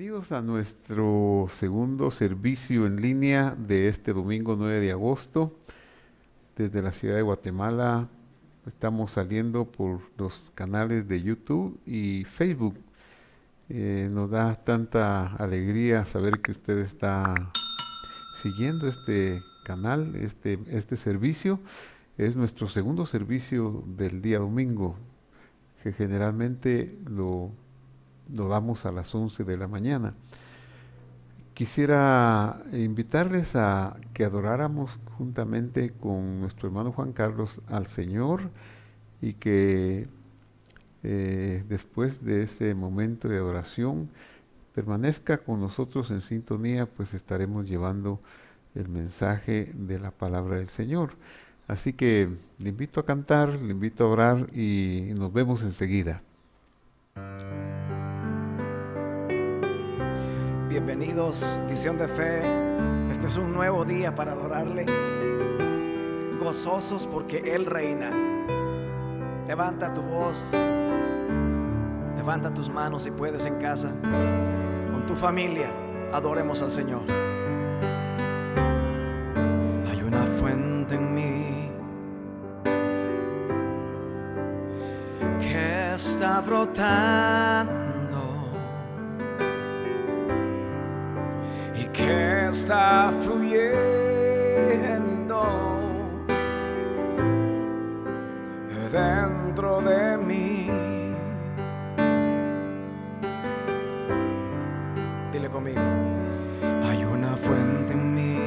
Bienvenidos a nuestro segundo servicio en línea de este domingo 9 de agosto. Desde la ciudad de Guatemala estamos saliendo por los canales de YouTube y Facebook. Nos da tanta alegría saber que usted está siguiendo este canal, este servicio. Es nuestro segundo servicio del día domingo, que generalmente lo damos a las 11 de la mañana. Quisiera invitarles a que adoráramos juntamente con nuestro hermano Juan Carlos al Señor y que después de ese momento de adoración permanezca con nosotros en sintonía, pues estaremos llevando el mensaje de la palabra del Señor. Así que le invito a cantar, le invito a orar y nos vemos enseguida. Bienvenidos, Visión de Fe. Este es un nuevo día para adorarle, gozosos porque Él reina. Levanta tu voz, levanta tus manos si puedes en casa, con tu familia, adoremos al Señor. Hay una fuente en mí que está brotando y que está fluyendo dentro de mí. Dile conmigo. Hay una fuente en mí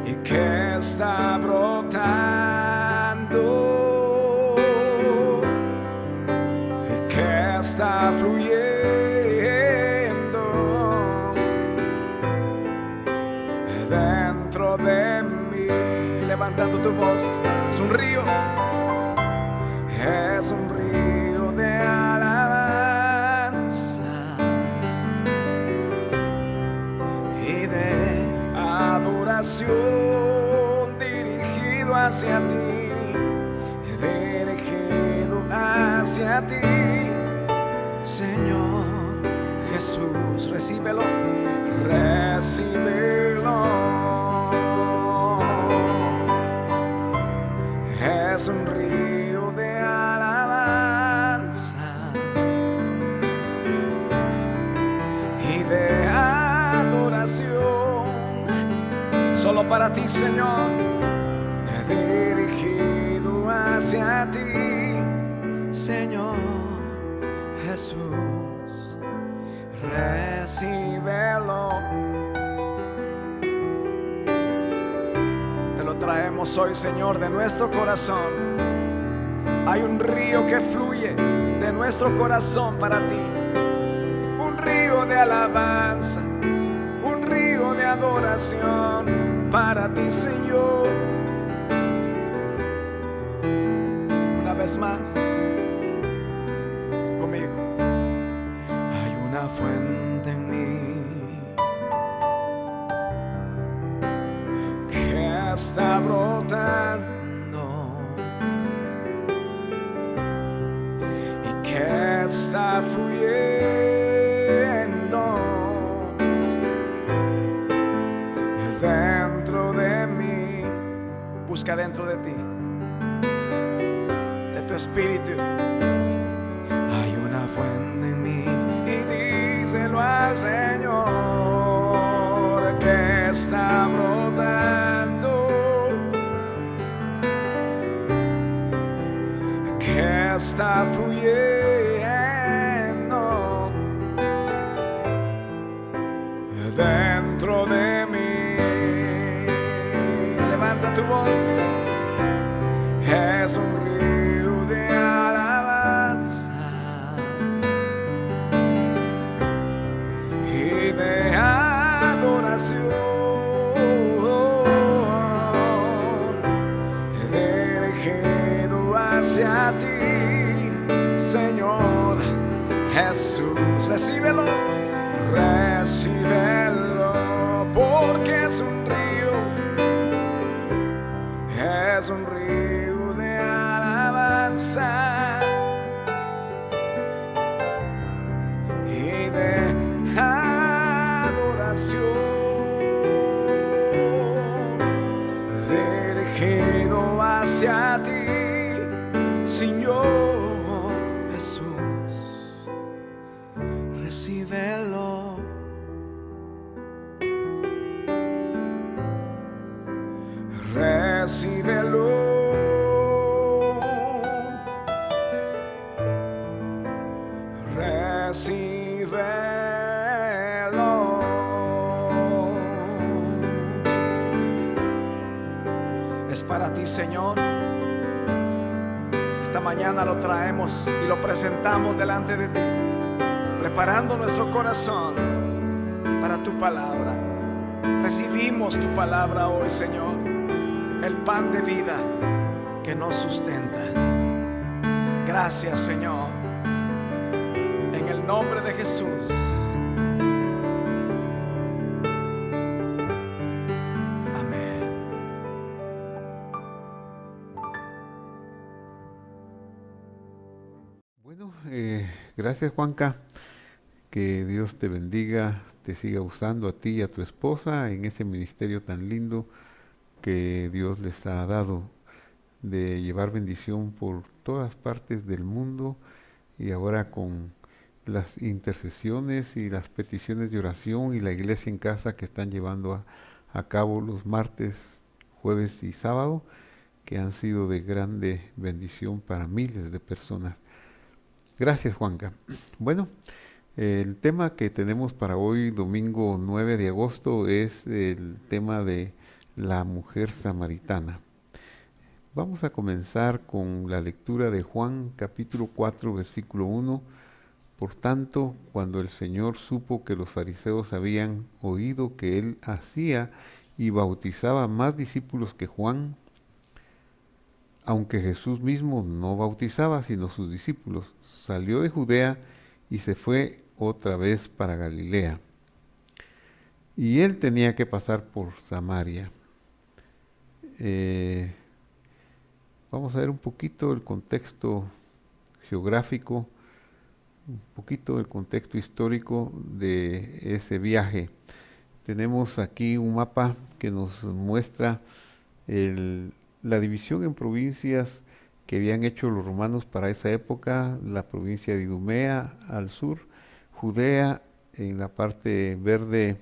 y que está brotando y que está fluyendo dentro de mí. Levantando tu voz. Es un río de alabanza y de adoración, dirigido hacia ti, Señor Jesús. Recíbelo, recíbelo. Es un río de alabanza y de adoración, solo para ti, Señor, dirigido hacia ti, Señor Jesús. Recíbelo. Te lo traemos hoy, Señor, de nuestro corazón. Hay un río que fluye de nuestro corazón para ti, un río de alabanza, un río de adoración para ti, Señor. Una vez más, conmigo. Hay una fuente en mí que está brotando y que está fluyendo dentro de mí. Busca dentro de ti, de tu espíritu. Hay una fuente en mí y díselo al Señor que está brotando, que está fluyendo dentro de mí. Levanta tu voz. Es un río de alabanza y de adoración, dirigido hacia ti, Señor Jesús. Recíbelo, recíbelo, porque es un río de alabanza dirigido hacia ti, Señor Jesús, recíbelo. Recíbelo. Recíbelo. Es para ti, Señor. Esta mañana lo traemos y lo presentamos delante de ti, preparando nuestro corazón para tu palabra. Recibimos tu palabra hoy, Señor, el pan de vida que nos sustenta. Gracias, Señor, en el nombre de Jesús. Amén. Bueno, gracias, Juanca. Que Dios te bendiga, te siga usando a ti y a tu esposa en ese ministerio tan lindo que Dios les ha dado, de llevar bendición por todas partes del mundo, y ahora con las intercesiones y las peticiones de oración y la iglesia en casa que están llevando a cabo los martes, jueves y sábado, que han sido de grande bendición para miles de personas. Gracias, Juanca. Bueno, el tema que tenemos para hoy, domingo 9 de agosto, es el tema de la mujer samaritana. Vamos a comenzar con la lectura de Juan capítulo 4, versículo 1. Por tanto, cuando el Señor supo que los fariseos habían oído que él hacía y bautizaba más discípulos que Juan, aunque Jesús mismo no bautizaba sino sus discípulos, salió de Judea y se fue otra vez para Galilea. Y él tenía que pasar por Samaria. Vamos a ver un poquito el contexto geográfico, un poquito del contexto histórico de ese viaje. Tenemos aquí un mapa que nos muestra la división en provincias que habían hecho los romanos para esa época: la provincia de Idumea al sur, Judea en la parte verde,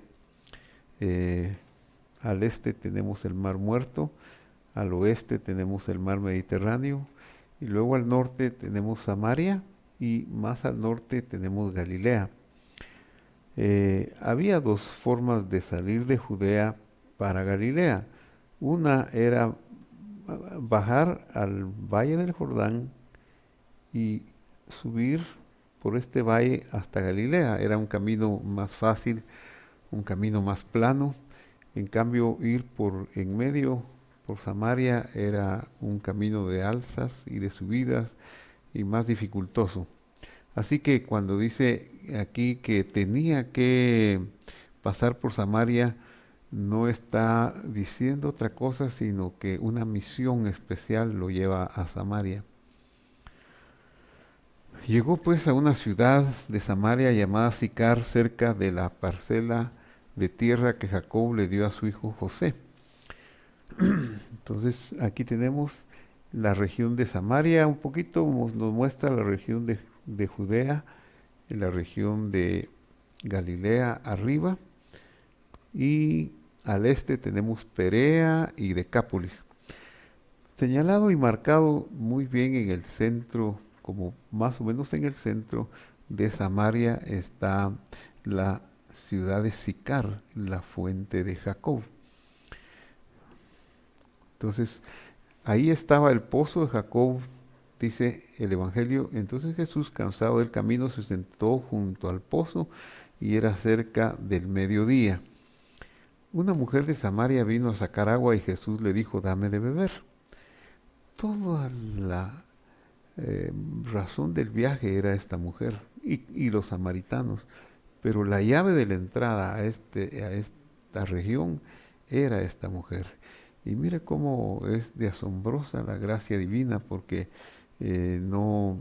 al este tenemos el Mar Muerto, al oeste tenemos el Mar Mediterráneo, y luego al norte tenemos Samaria, y más al norte tenemos Galilea. Había dos formas de salir de Judea para Galilea. Una era bajar al valle del Jordán y subir por este valle hasta Galilea. Era un camino más fácil, un camino más plano. En cambio, ir por en medio, por Samaria, era un camino de alzas y de subidas y más dificultoso. Así que cuando dice aquí que tenía que pasar por Samaria, no está diciendo otra cosa, sino que una misión especial lo lleva a Samaria. Llegó pues a una ciudad de Samaria llamada Sicar, cerca de la parcela de tierra que Jacob le dio a su hijo José. Entonces aquí tenemos la región de Samaria, un poquito nos muestra la región de Judea, la región de Galilea arriba, y al este tenemos Perea y Decápolis. Señalado y marcado muy bien en el centro, como más o menos en el centro de Samaria, está la ciudad de Sicar, la fuente de Jacob. Entonces, ahí estaba el pozo de Jacob, dice el Evangelio. Entonces Jesús, cansado del camino, se sentó junto al pozo, y era cerca del mediodía. Una mujer de Samaria vino a sacar agua, y Jesús le dijo: dame de beber. Toda la razón del viaje era esta mujer y los samaritanos, pero la llave de la entrada a esta región era esta mujer. Y mire cómo es de asombrosa la gracia divina, porque no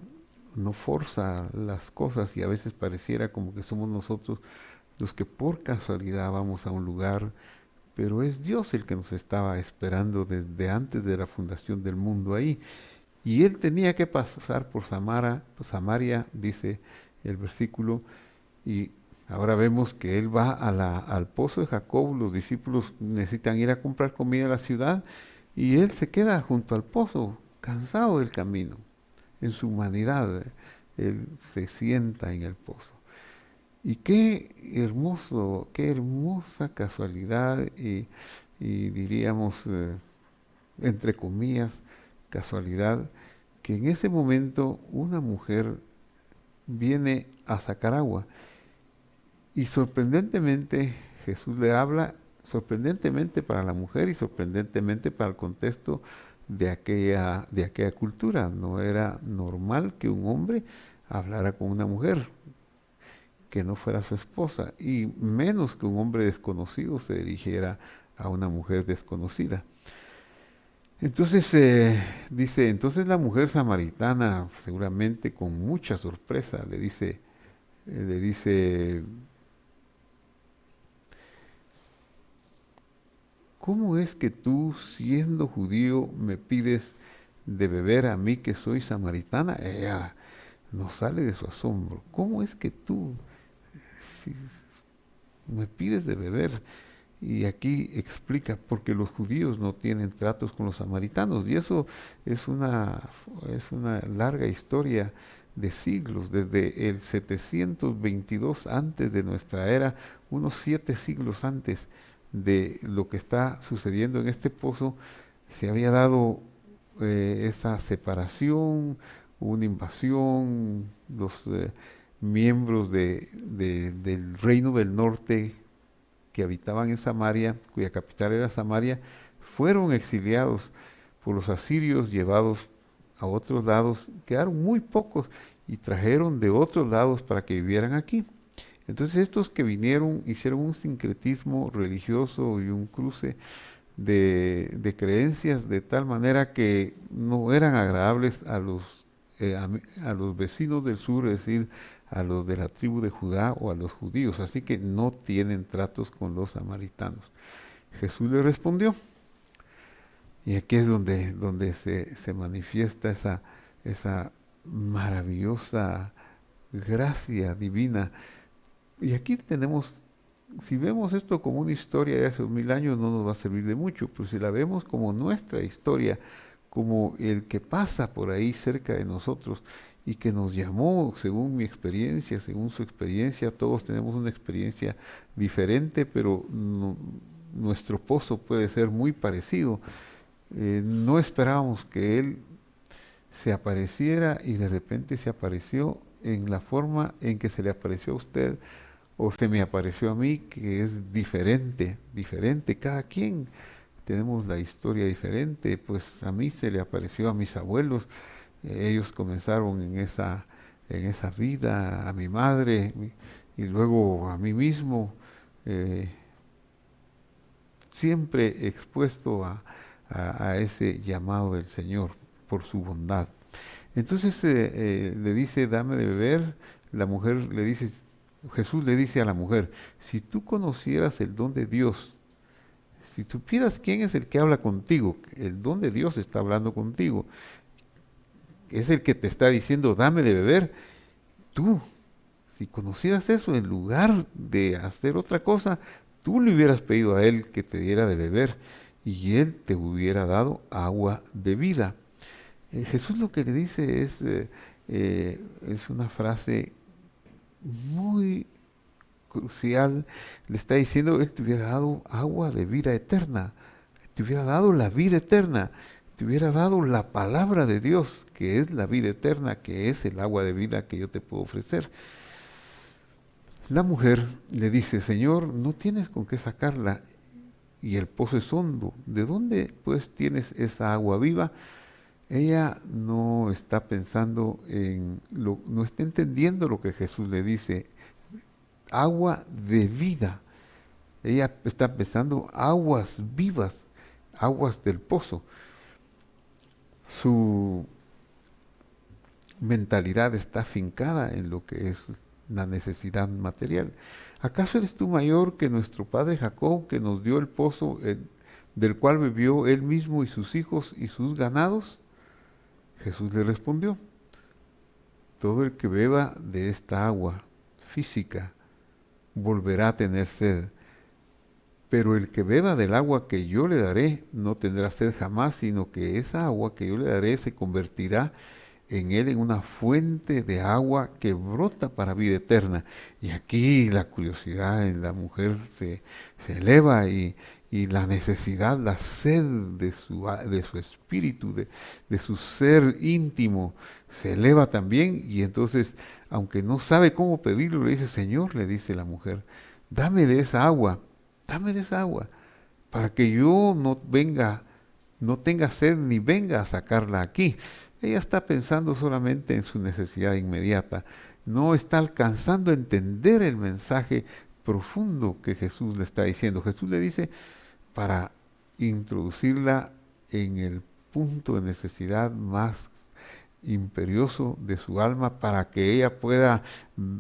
forza las cosas, y a veces pareciera como que somos nosotros los que por casualidad vamos a un lugar, pero es Dios el que nos estaba esperando desde antes de la fundación del mundo ahí. Y él tenía que pasar por Samaria, dice el versículo, y ahora vemos que él va al pozo de Jacob, los discípulos necesitan ir a comprar comida a la ciudad, y él se queda junto al pozo, cansado del camino, en su humanidad, él se sienta en el pozo. Y qué hermoso, qué hermosa casualidad y diríamos, entre comillas, casualidad, que en ese momento una mujer viene a sacar agua. Y sorprendentemente Jesús le habla, sorprendentemente para la mujer y sorprendentemente para el contexto de aquella cultura. No era normal que un hombre hablara con una mujer que no fuera su esposa, y menos que un hombre desconocido se dirigiera a una mujer desconocida. Entonces dice, entonces la mujer samaritana, seguramente con mucha sorpresa, le dice, ¿cómo es que tú, siendo judío, me pides de beber a mí que soy samaritana? Ella no sale de su asombro. ¿Cómo es que tú si me pides de beber? Y aquí explica, porque los judíos no tienen tratos con los samaritanos, y eso es una larga historia de siglos, desde el 722 antes de nuestra era, unos 7 siglos antes de lo que está sucediendo en este pozo, se había dado esa separación, una invasión, los miembros del reino del norte que habitaban en Samaria, cuya capital era Samaria, fueron exiliados por los asirios, llevados a otros lados, quedaron muy pocos y trajeron de otros lados para que vivieran aquí. Entonces estos que vinieron hicieron un sincretismo religioso y un cruce de creencias de tal manera que no eran agradables a los vecinos del sur, es decir, a los de la tribu de Judá o a los judíos, así que no tienen tratos con los samaritanos. Jesús le respondió, y aquí es donde se manifiesta esa maravillosa gracia divina. Y aquí tenemos, si vemos esto como una historia de hace 1000 años, no nos va a servir de mucho, pero si la vemos como nuestra historia, como el que pasa por ahí cerca de nosotros y que nos llamó, según mi experiencia, según su experiencia, todos tenemos una experiencia diferente, pero nuestro pozo puede ser muy parecido. No esperábamos que Él se apareciera y de repente se apareció en la forma en que se le apareció a usted o se me apareció a mí, que es diferente, cada quien tenemos la historia diferente. Pues a mí se le apareció a mis abuelos, ellos comenzaron en esa vida, a mi madre y luego a mí mismo, siempre expuesto a ese llamado del Señor por su bondad. Entonces le dice, dame de beber. La mujer le dice, Jesús le dice a la mujer, si tú conocieras el don de Dios, si supieras quién es el que habla contigo, el don de Dios está hablando contigo, es el que te está diciendo, dame de beber, tú, si conocieras eso, en lugar de hacer otra cosa, tú le hubieras pedido a Él que te diera de beber y Él te hubiera dado agua de vida. Jesús lo que le dice es una frase muy crucial. Le está diciendo, Él te hubiera dado agua de vida eterna, te hubiera dado la vida eterna, te hubiera dado la palabra de Dios, que es la vida eterna, que es el agua de vida que yo te puedo ofrecer. La mujer le dice, Señor, no tienes con qué sacarla y el pozo es hondo. ¿De dónde pues tienes esa agua viva? Ella no está pensando no está entendiendo lo que Jesús le dice. Agua de vida. Ella está pensando aguas vivas, aguas del pozo. Su mentalidad está fincada en lo que es la necesidad material. ¿Acaso eres tú mayor que nuestro padre Jacob, que nos dio el pozo del cual bebió él mismo y sus hijos y sus ganados? Jesús le respondió, todo el que beba de esta agua física volverá a tener sed, pero el que beba del agua que yo le daré no tendrá sed jamás, sino que esa agua que yo le daré se convertirá en él en una fuente de agua que brota para vida eterna. Y aquí la curiosidad en la mujer se eleva y la necesidad, la sed de su espíritu, de su ser íntimo, se eleva también. Y entonces, aunque no sabe cómo pedirlo, le dice, Señor, le dice la mujer, dame de esa agua para que yo no tenga sed ni venga a sacarla aquí. Ella está pensando solamente en su necesidad inmediata, no está alcanzando a entender el mensaje profundo que Jesús le está diciendo. Jesús le dice para introducirla en el punto de necesidad más imperioso de su alma, para que ella pueda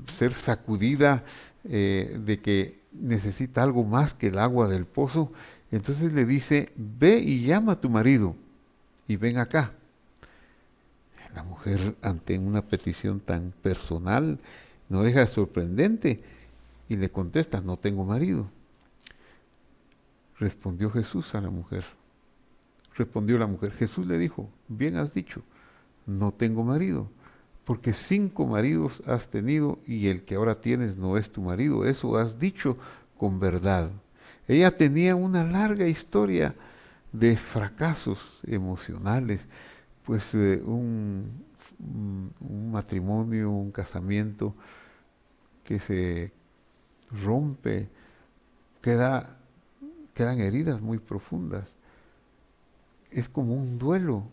ser sacudida de que necesita algo más que el agua del pozo. Entonces le dice, ve y llama a tu marido y ven acá. La mujer, ante una petición tan personal, no deja de sorprendente y le contesta, no tengo marido. Respondió Jesús a la mujer. Respondió la mujer. Jesús le dijo, bien has dicho, no tengo marido, porque 5 maridos has tenido y el que ahora tienes no es tu marido. Eso has dicho con verdad. Ella tenía una larga historia de fracasos emocionales, pues un matrimonio, un casamiento que se rompe, quedan heridas muy profundas. Es como un duelo,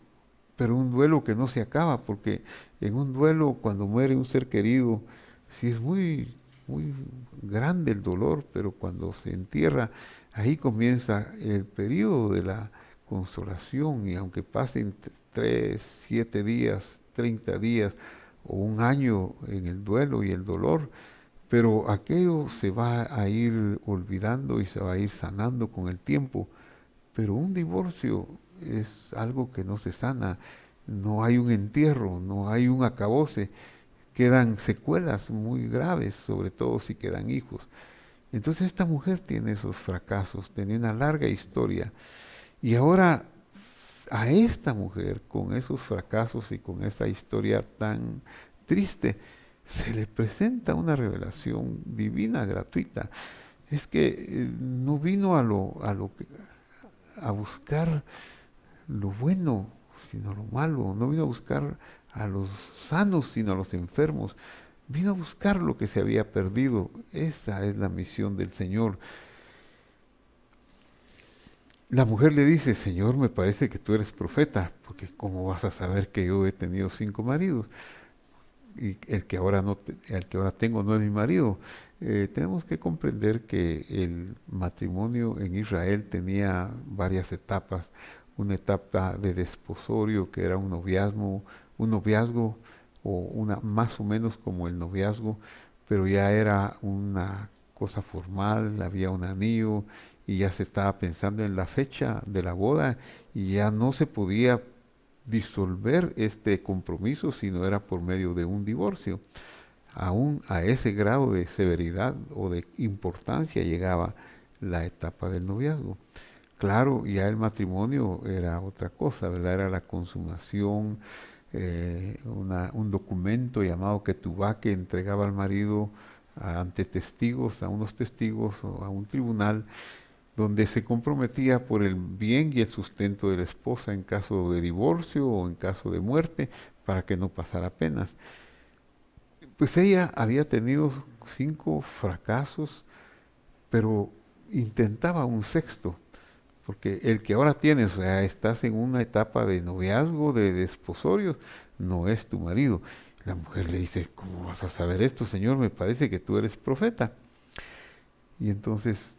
pero un duelo que no se acaba, porque en un duelo, cuando muere un ser querido, sí es muy, muy grande el dolor, pero cuando se entierra, ahí comienza el periodo de la consolación, y aunque pasen 3, 7 días, 30 días o un año en el duelo y el dolor, pero aquello se va a ir olvidando y se va a ir sanando con el tiempo. Pero un divorcio es algo que no se sana, no hay un entierro, no hay un acabose, quedan secuelas muy graves, sobre todo si quedan hijos. Entonces esta mujer tiene esos fracasos, tenía una larga historia, y ahora a esta mujer, con esos fracasos y con esa historia tan triste, se le presenta una revelación divina gratuita. Es que no vino a buscar lo bueno, sino lo malo. No vino a buscar a los sanos, sino a los enfermos. Vino a buscar lo que se había perdido. Esa es la misión del Señor. La mujer le dice, Señor, me parece que tú eres profeta, porque ¿cómo vas a saber que yo he tenido 5 maridos? Y el que ahora tengo no es mi marido. Tenemos que comprender que el matrimonio en Israel tenía varias etapas. Una etapa de desposorio, que era un noviazgo o una más o menos como el noviazgo, pero ya era una cosa formal, había un anillo y ya se estaba pensando en la fecha de la boda y ya no se podía disolver este compromiso si no era por medio de un divorcio. Aún a ese grado de severidad o de importancia llegaba la etapa del noviazgo. Claro, ya el matrimonio era otra cosa, ¿verdad? Era la consumación, un documento llamado ketubá que entregaba al marido ante testigos, a unos testigos o a un tribunal, donde se comprometía por el bien y el sustento de la esposa en caso de divorcio o en caso de muerte, para que no pasara penas. Pues ella había tenido 5 fracasos, pero intentaba un sexto, porque el que ahora tienes, o sea, estás en una etapa de noviazgo, de desposorios, no es tu marido. La mujer le dice, ¿cómo vas a saber esto, Señor? Me parece que tú eres profeta. Y entonces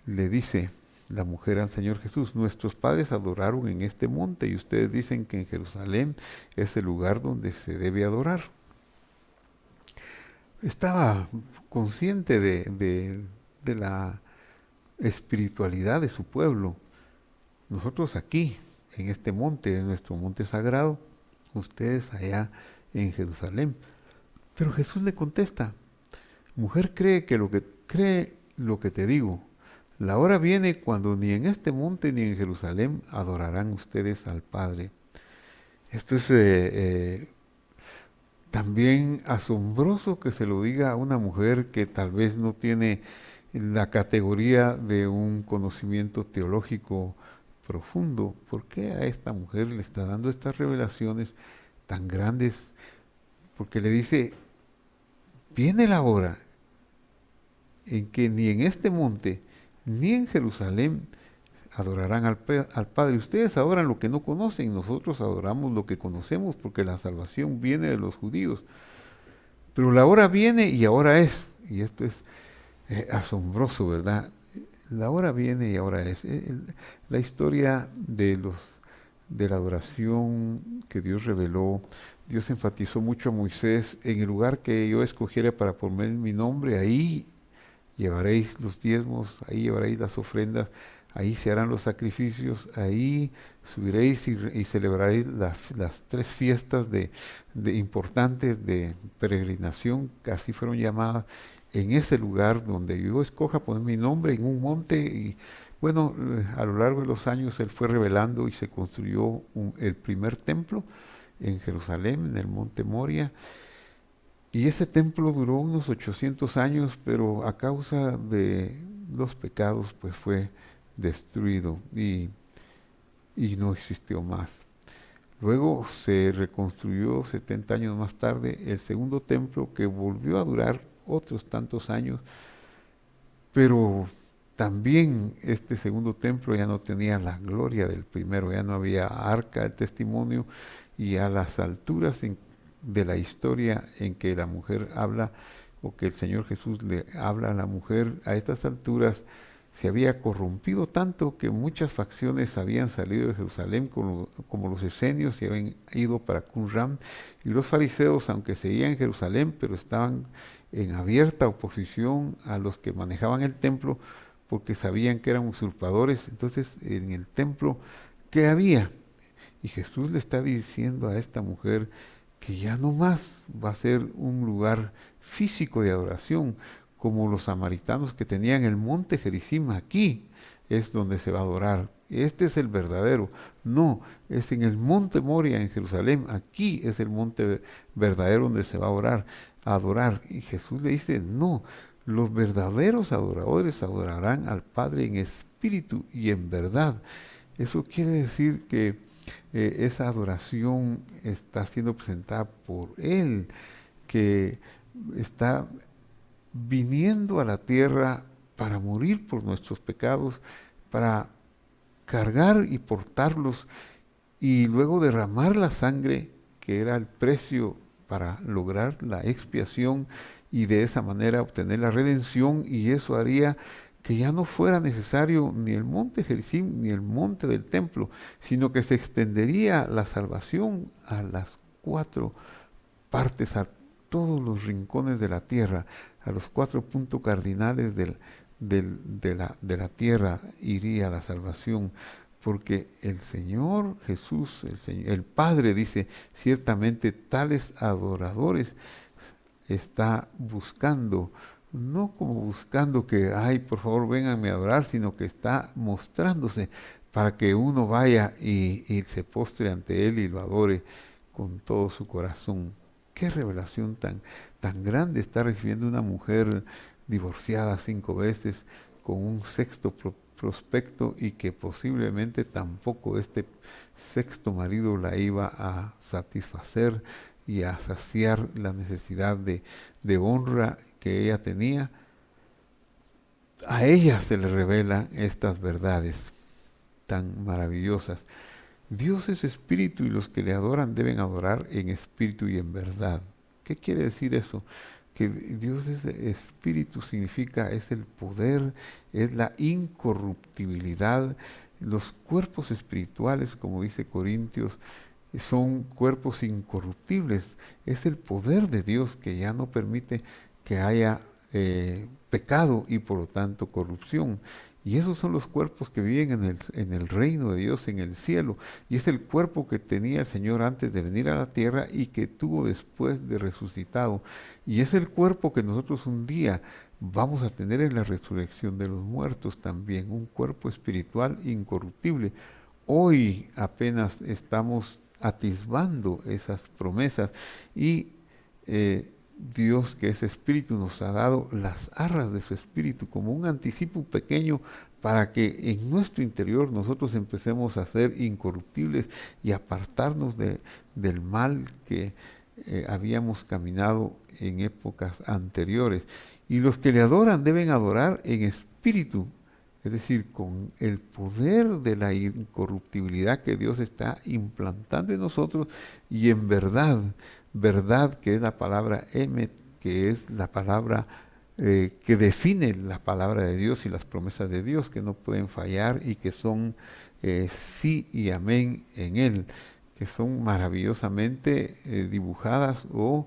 le dice la mujer al Señor Jesús, nuestros padres adoraron en este monte y ustedes dicen que en Jerusalén es el lugar donde se debe adorar. estaba consciente de la espiritualidad de su pueblo. Nosotros aquí, en este monte, en nuestro monte sagrado, ustedes allá en Jerusalén. Pero Jesús le contesta, mujer, cree lo que te digo. La hora viene cuando ni en este monte ni en Jerusalén adorarán ustedes al Padre. Esto es también asombroso que se lo diga a una mujer que tal vez no tiene la categoría de un conocimiento teológico profundo. ¿Por qué a esta mujer le está dando estas revelaciones tan grandes? Porque le dice, viene la hora en que ni en este monte ni en Jerusalén adorarán al Padre. Ustedes adoran lo que no conocen, nosotros adoramos lo que conocemos, porque la salvación viene de los judíos. Pero la hora viene y ahora es, y esto es asombroso, ¿verdad? La hora viene y ahora es. La historia de la adoración que Dios reveló, Dios enfatizó mucho a Moisés, en el lugar que yo escogiera para poner mi nombre, ahí llevaréis los diezmos, ahí llevaréis las ofrendas, ahí se harán los sacrificios, ahí subiréis y celebraréis las 3 fiestas importantes de peregrinación, que así fueron llamadas, en ese lugar donde yo escoja poner mi nombre en un monte. Y bueno, a lo largo de los años él fue revelando y se construyó el primer templo en Jerusalén, en el monte Moria. Y ese templo duró unos 800 años, pero a causa de los pecados, pues fue destruido y no existió más. Luego se reconstruyó 70 años más tarde el segundo templo, que volvió a durar otros tantos años, pero también este segundo templo ya no tenía la gloria del primero, ya no había arca del testimonio, y a las alturas de la historia en que la mujer habla, o que el Señor Jesús le habla a la mujer, a estas alturas se había corrompido tanto que muchas facciones habían salido de Jerusalén, como los esenios, y habían ido para Qumran, y los fariseos, aunque seguían en Jerusalén, pero estaban en abierta oposición a los que manejaban el templo, porque sabían que eran usurpadores. Entonces, en el templo, ¿qué había? Y Jesús le está diciendo a esta mujer que ya no más va a ser un lugar físico de adoración, como los samaritanos que tenían el monte Gerizim. Aquí es donde se va a adorar. Este es el verdadero. No, es en el monte Moria en Jerusalén. Aquí es el monte verdadero donde se va a adorar. Y Jesús le dice, no, los verdaderos adoradores adorarán al Padre en espíritu y en verdad. Eso quiere decir que esa adoración está siendo presentada por Él, que está viniendo a la tierra para morir por nuestros pecados, para cargar y portarlos, y luego derramar la sangre, que era el precio para lograr la expiación, y de esa manera obtener la redención. Y eso haría que ya no fuera necesario ni el monte Gerizim ni el monte del templo, sino que se extendería la salvación a las 4 partes, a todos los rincones de la tierra, a los 4 puntos cardinales de la tierra iría la salvación, porque el Señor Jesús, el Padre dice, ciertamente tales adoradores está buscando, no como buscando que, ay, por favor vénganme a adorar, sino que está mostrándose para que uno vaya y se postre ante Él y lo adore con todo su corazón. Qué revelación tan grande está recibiendo una mujer divorciada 5 veces, con un sexto prospecto, y que posiblemente tampoco este sexto marido la iba a satisfacer y a saciar la necesidad de honra que ella tenía. A ella se le revelan estas verdades tan maravillosas. Dios es espíritu, y los que le adoran deben adorar en espíritu y en verdad. ¿Qué quiere decir eso? Que Dios es espíritu significa, es el poder, es la incorruptibilidad. Los cuerpos espirituales, como dice Corintios, son cuerpos incorruptibles. Es el poder de Dios que ya no permite que haya pecado y por lo tanto corrupción. Y esos son los cuerpos que viven en el reino de Dios, en el cielo. Y es el cuerpo que tenía el Señor antes de venir a la tierra y que tuvo después de resucitado. Y es el cuerpo que nosotros un día vamos a tener en la resurrección de los muertos también, un cuerpo espiritual incorruptible. Hoy apenas estamos atisbando esas promesas y Dios, que es espíritu, nos ha dado las arras de su espíritu como un anticipo pequeño para que en nuestro interior nosotros empecemos a ser incorruptibles y apartarnos del mal que habíamos caminado en épocas anteriores. Y los que le adoran deben adorar en espíritu, es decir, con el poder de la incorruptibilidad que Dios está implantando en nosotros y en verdad, verdad que es la palabra emet, que es la palabra que define la palabra de Dios y las promesas de Dios que no pueden fallar y que son sí y amén en Él, que son maravillosamente dibujadas o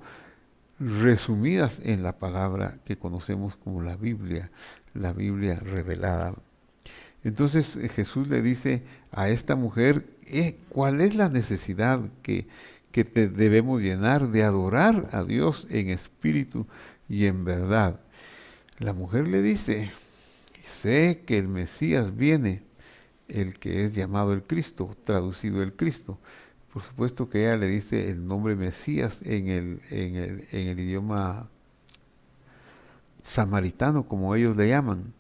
resumidas en la palabra que conocemos como la Biblia revelada. Entonces Jesús le dice a esta mujer, ¿cuál es la necesidad que debemos llenar de adorar a Dios en espíritu y en verdad? La mujer le dice, sé que el Mesías viene, el que es llamado el Cristo, traducido el Cristo. Por supuesto que ella le dice el nombre Mesías en el idioma samaritano, como ellos le llaman.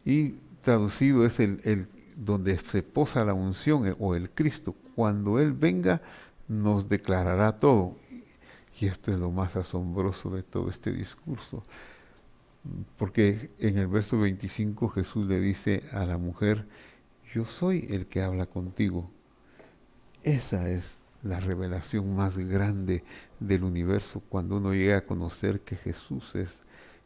Y traducido es el donde se posa la unción o el Cristo. Cuando Él venga, nos declarará todo. Y esto es lo más asombroso de todo este discurso. Porque en el verso 25 Jesús le dice a la mujer, yo soy el que habla contigo. Esa es la revelación más grande del universo, cuando uno llega a conocer que Jesús es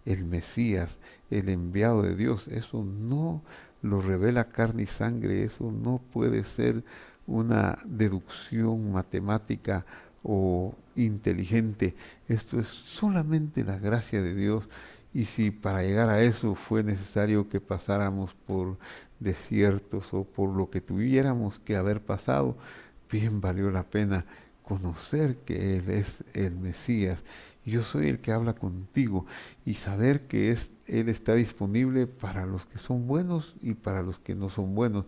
el Mesías, el enviado de Dios. Eso no lo revela carne y sangre, eso no puede ser una deducción matemática o inteligente. Esto es solamente la gracia de Dios. Y si para llegar a eso fue necesario que pasáramos por desiertos o por lo que tuviéramos que haber pasado, bien valió la pena conocer que Él es el Mesías. Yo soy el que habla contigo y saber que Él está disponible para los que son buenos y para los que no son buenos,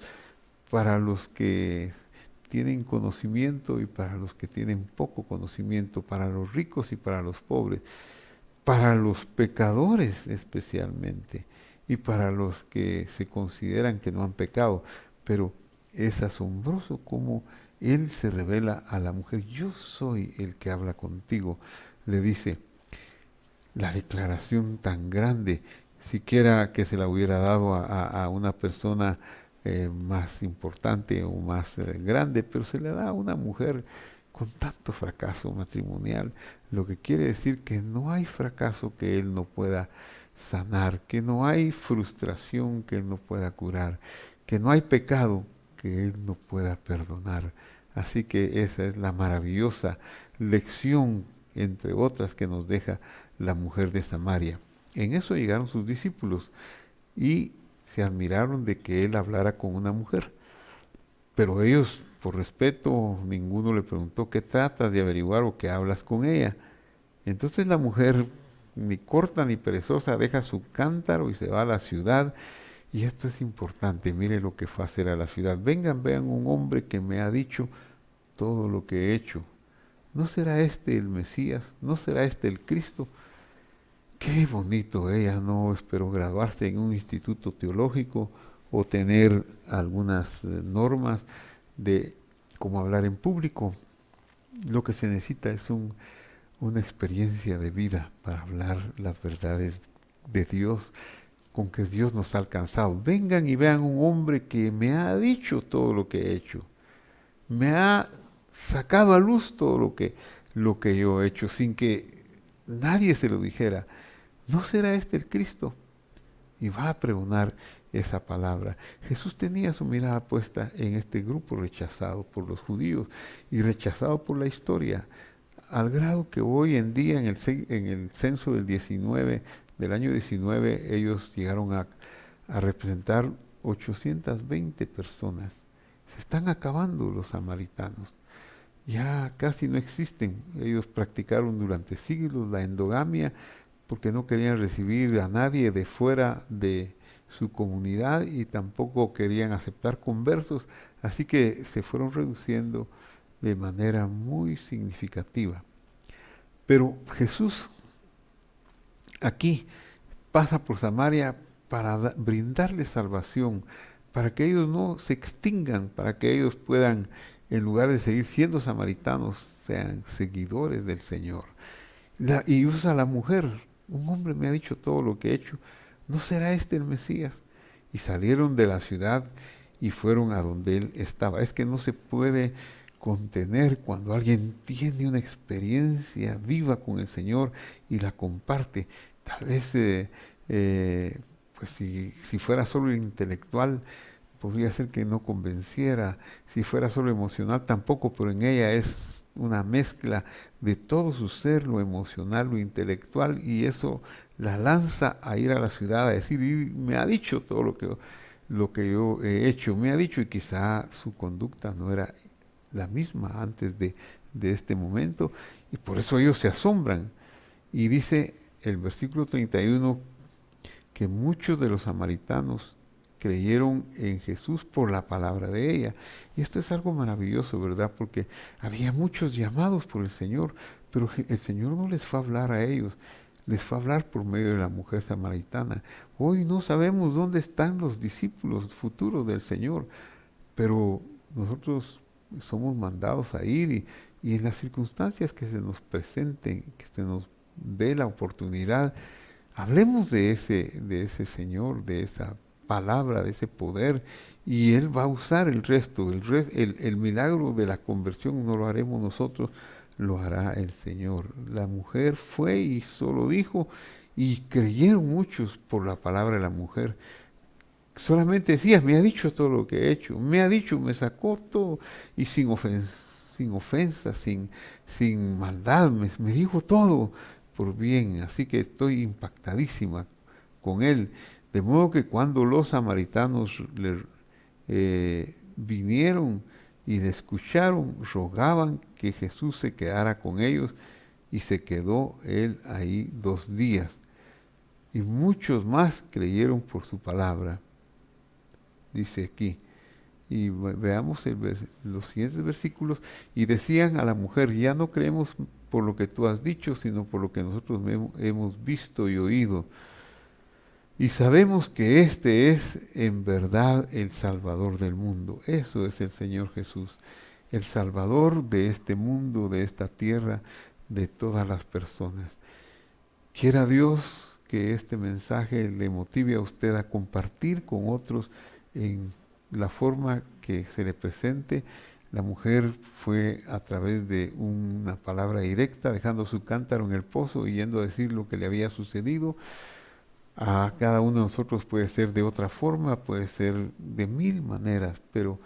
para los que tienen conocimiento y para los que tienen poco conocimiento, para los ricos y para los pobres, para los pecadores especialmente y para los que se consideran que no han pecado. Pero es asombroso cómo Él se revela a la mujer. Yo soy el que habla contigo. Le dice, la declaración tan grande, siquiera que se la hubiera dado a una persona más importante o más grande, pero se le da a una mujer con tanto fracaso matrimonial, lo que quiere decir que no hay fracaso que Él no pueda sanar, que no hay frustración que Él no pueda curar, que no hay pecado que Él no pueda perdonar. Así que esa es la maravillosa lección, entre otras, que nos deja la mujer de Samaria. En eso llegaron sus discípulos y se admiraron de que Él hablara con una mujer. Pero ellos, por respeto, ninguno le preguntó qué tratas de averiguar o qué hablas con ella. Entonces la mujer, ni corta ni perezosa, deja su cántaro y se va a la ciudad. Y esto es importante, mire lo que fue a hacer a la ciudad. Vengan, vean un hombre que me ha dicho todo lo que he hecho. ¿No será este el Mesías? ¿No será este el Cristo? Qué bonito, ella no esperó graduarse en un instituto teológico o tener algunas normas de cómo hablar en público. Lo que se necesita es una experiencia de vida para hablar las verdades de Dios, con que Dios nos ha alcanzado. Vengan y vean un hombre que me ha dicho todo lo que he hecho. Me ha sacado a luz todo lo que yo he hecho sin que nadie se lo dijera. ¿No será este el Cristo? Y va a pregonar esa palabra. Jesús tenía su mirada puesta en este grupo rechazado por los judíos y rechazado por la historia. al grado que hoy en día en el censo del año 19, ellos llegaron a representar 820 personas. Se están acabando los samaritanos. Ya casi no existen. Ellos practicaron durante siglos la endogamia porque no querían recibir a nadie de fuera de su comunidad y tampoco querían aceptar conversos, así que se fueron reduciendo de manera muy significativa. Pero Jesús aquí pasa por Samaria para brindarles salvación, para que ellos no se extingan, para que ellos puedan, en lugar de seguir siendo samaritanos, sean seguidores del Señor. Y usa a la mujer. Un hombre me ha dicho todo lo que he hecho. ¿No será este el Mesías? Y salieron de la ciudad y fueron a donde él estaba. Es que no se puede contener cuando alguien tiene una experiencia viva con el Señor y la comparte. Tal vez, pues si fuera solo intelectual, podría ser que no convenciera. Si fuera solo emocional, tampoco, pero en ella es una mezcla de todo su ser, lo emocional, lo intelectual, y eso la lanza a ir a la ciudad a decir, y me ha dicho todo lo que yo he hecho, me ha dicho, y quizá su conducta no era la misma antes de este momento, y por eso ellos se asombran. Y dice el versículo 31 que muchos de los samaritanos creyeron en Jesús por la palabra de ella. Y esto es algo maravilloso, ¿verdad? Porque había muchos llamados por el Señor, pero el Señor no les fue a hablar a ellos, les fue a hablar por medio de la mujer samaritana. Hoy no sabemos dónde están los discípulos futuros del Señor, pero nosotros somos mandados a ir y en las circunstancias que se nos presenten, que se nos dé la oportunidad, hablemos de ese Señor, de esa palabra, de ese poder, y Él va a usar el resto. El milagro de la conversión no lo haremos nosotros, lo hará el Señor. La mujer fue y solo dijo, y creyeron muchos por la palabra de la mujer. Solamente decía, me ha dicho todo lo que he hecho, me ha dicho, me sacó todo, y sin ofensa, sin maldad, me dijo todo por bien. Así que estoy impactadísima con Él. De modo que cuando los samaritanos vinieron y le escucharon, rogaban que Jesús se quedara con ellos, y se quedó él ahí 2 días. Y muchos más creyeron por su palabra, dice aquí. Y veamos los siguientes versículos. Y decían a la mujer, ya no creemos por lo que tú has dicho, sino por lo que nosotros hemos visto y oído. Y sabemos que este es en verdad el Salvador del mundo. Eso es el Señor Jesús, el Salvador de este mundo, de esta tierra, de todas las personas. Quiera Dios que este mensaje le motive a usted a compartir con otros en la forma que se le presente. La mujer fue a través de una palabra directa, dejando su cántaro en el pozo y yendo a decir lo que le había sucedido. A cada uno de nosotros puede ser de otra forma, puede ser de 1000 maneras, pero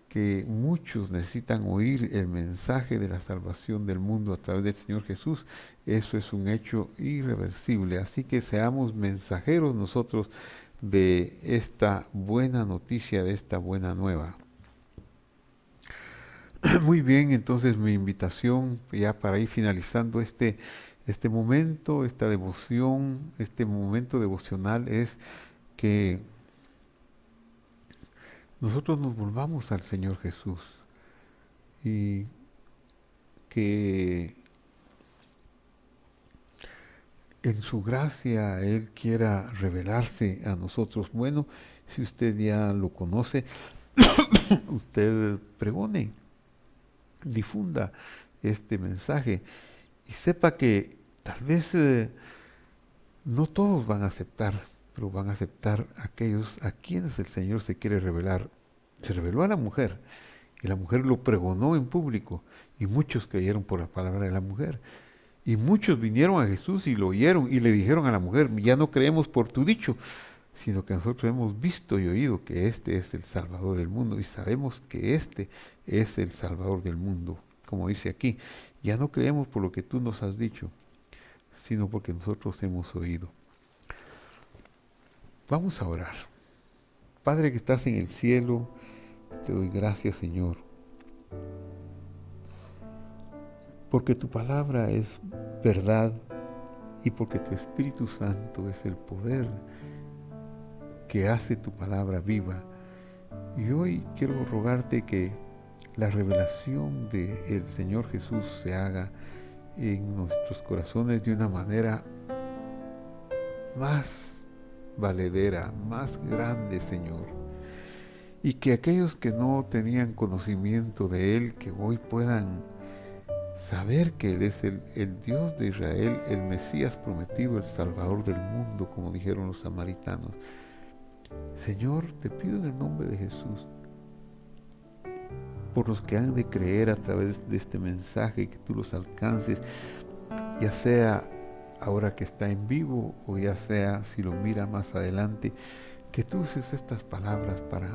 que muchos necesitan oír el mensaje de la salvación del mundo a través del Señor Jesús. Eso es un hecho irreversible. Así que seamos mensajeros nosotros de esta buena noticia, de esta buena nueva. Muy bien, entonces mi invitación ya para ir finalizando este momento, esta devoción, este momento devocional, es que nosotros nos volvamos al Señor Jesús y que en su gracia Él quiera revelarse a nosotros. Bueno, si usted ya lo conoce, usted pregone, difunda este mensaje y sepa que tal vez no todos van a aceptar, pero van a aceptar aquellos a quienes el Señor se quiere revelar. Se reveló a la mujer y la mujer lo pregonó en público y muchos creyeron por la palabra de la mujer. Y muchos vinieron a Jesús y lo oyeron y le dijeron a la mujer, ya no creemos por tu dicho, sino que nosotros hemos visto y oído que este es el Salvador del mundo y sabemos que este es el Salvador del mundo. como dice aquí, ya no creemos por lo que tú nos has dicho, sino porque nosotros hemos oído. Vamos a orar. Padre que estás en el cielo, te doy gracias, Señor, porque tu palabra es verdad y porque tu Espíritu Santo es el poder que hace tu palabra viva. Y hoy quiero rogarte que la revelación del Señor Jesús se haga en nuestros corazones de una manera más valedera, más grande, Señor. Y que aquellos que no tenían conocimiento de Él, que hoy puedan saber que Él es el Dios de Israel, el Mesías prometido, el Salvador del mundo, como dijeron los samaritanos. Señor, te pido en el nombre de Jesús, por los que han de creer a través de este mensaje, que tú los alcances, ya sea ahora que está en vivo o ya sea si lo mira más adelante, que tú uses estas palabras para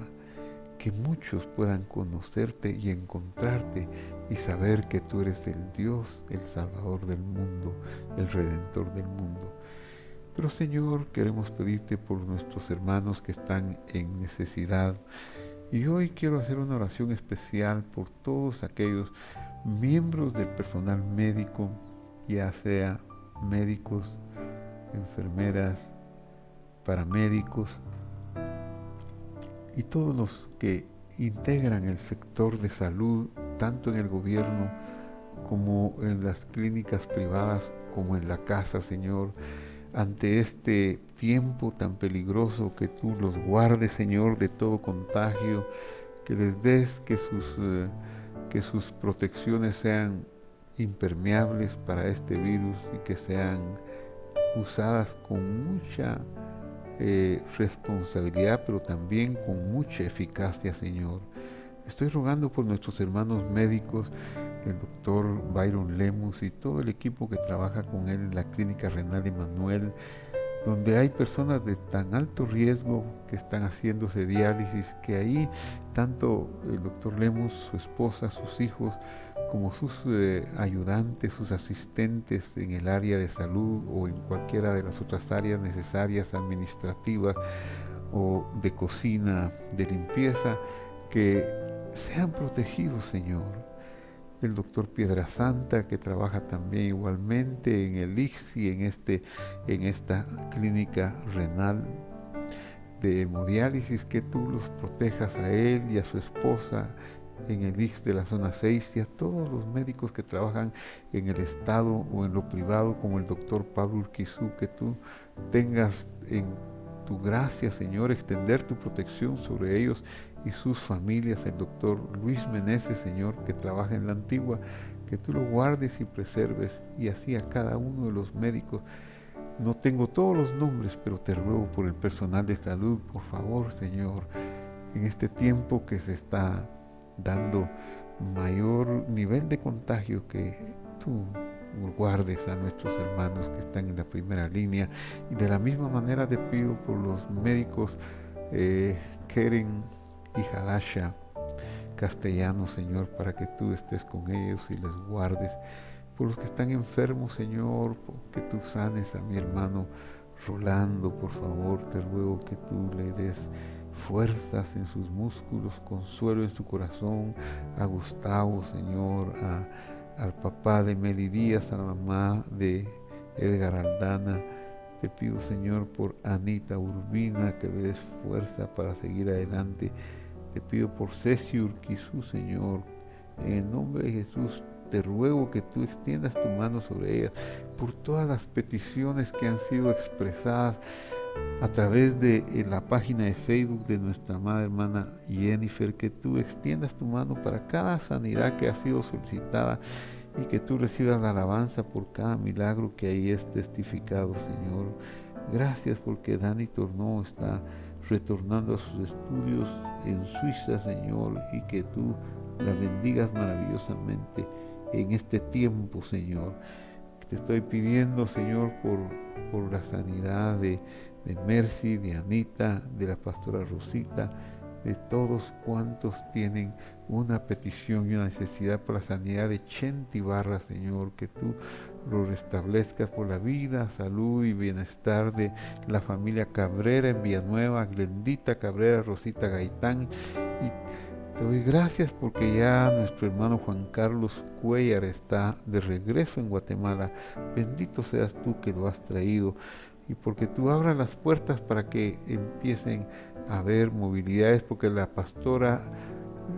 que muchos puedan conocerte y encontrarte y saber que tú eres el Dios, el Salvador del mundo, el Redentor del mundo. Pero Señor, queremos pedirte por nuestros hermanos que están en necesidad. Y hoy quiero hacer una oración especial por todos aquellos miembros del personal médico, ya sea médicos, enfermeras, paramédicos y todos los que integran el sector de salud, tanto en el gobierno como en las clínicas privadas, como en la casa, Señor, ante este tiempo tan peligroso, que tú los guardes, Señor, de todo contagio, que les des que sus protecciones sean impermeables para este virus y que sean usadas con mucha responsabilidad, pero también con mucha eficacia, Señor. Estoy rogando por nuestros hermanos médicos, el doctor Byron Lemus y todo el equipo que trabaja con él en la Clínica Renal Emanuel, donde hay personas de tan alto riesgo que están haciéndose diálisis, que ahí tanto el doctor Lemus, su esposa, sus hijos, como sus ayudantes, sus asistentes en el área de salud o en cualquiera de las otras áreas necesarias, administrativas o de cocina, de limpieza, que sean protegidos, Señor. El doctor Piedra Santa, que trabaja también igualmente en el ICS y en esta clínica renal de hemodiálisis, que tú los protejas a él y a su esposa en el ICS de la zona 6 y a todos los médicos que trabajan en el Estado o en lo privado, como el doctor Pablo Urquizú, que tú tengas en tu gracia, Señor, extender tu protección sobre ellos y sus familias. El doctor Luis Meneses, Señor, que trabaja en la Antigua, que tú lo guardes y preserves, y así a cada uno de los médicos. No tengo todos los nombres, pero te ruego por el personal de salud, por favor, Señor, en este tiempo que se está dando mayor nivel de contagio, que tú guardes a nuestros hermanos que están en la primera línea. Y de la misma manera te pido por los médicos Keren y Hadasha castellanos, Señor, para que tú estés con ellos y les guardes. Por los que están enfermos, Señor, que tú sanes a mi hermano Rolando, por favor, te ruego que tú le des fuerzas en sus músculos, consuelo en su corazón. A Gustavo, Señor, al papá de Meli Díaz, a la mamá de Edgar Aldana. Te pido, Señor, por Anita Urbina, que le des fuerza para seguir adelante. Te pido por Ceci Urquizú, Señor, en el nombre de Jesús. Te ruego que tú extiendas tu mano sobre ellas, por todas las peticiones que han sido expresadas a través de la página de Facebook de nuestra amada hermana Jennifer, que tú extiendas tu mano para cada sanidad que ha sido solicitada y que tú recibas la alabanza por cada milagro que ahí es testificado, Señor. Gracias porque Dani Tornó está retornando a sus estudios en Suiza, Señor, y que tú la bendigas maravillosamente en este tiempo, Señor. Te estoy pidiendo, Señor, por la sanidad de Mercy, de Anita, de la pastora Rosita, de todos cuantos tienen una petición y una necesidad por la sanidad de Chente Ibarra, Señor, que tú lo restablezcas por la vida, salud y bienestar de la familia Cabrera en Villanueva, Glendita Cabrera, Rosita Gaitán, y te doy gracias porque ya nuestro hermano Juan Carlos Cuellar está de regreso en Guatemala. Bendito seas tú que lo has traído y porque tú abras las puertas para que empiecen a haber movilidades, porque la pastora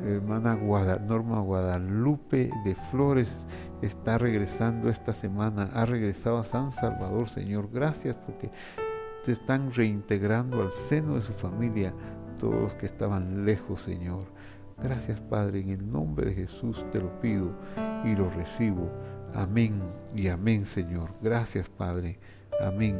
hermana Norma Guadalupe de Flores está regresando esta semana, ha regresado a San Salvador, Señor. Gracias porque se están reintegrando al seno de su familia todos los que estaban lejos, Señor. Gracias, Padre, en el nombre de Jesús te lo pido y lo recibo. Amén y amén, Señor. Gracias, Padre. Amén.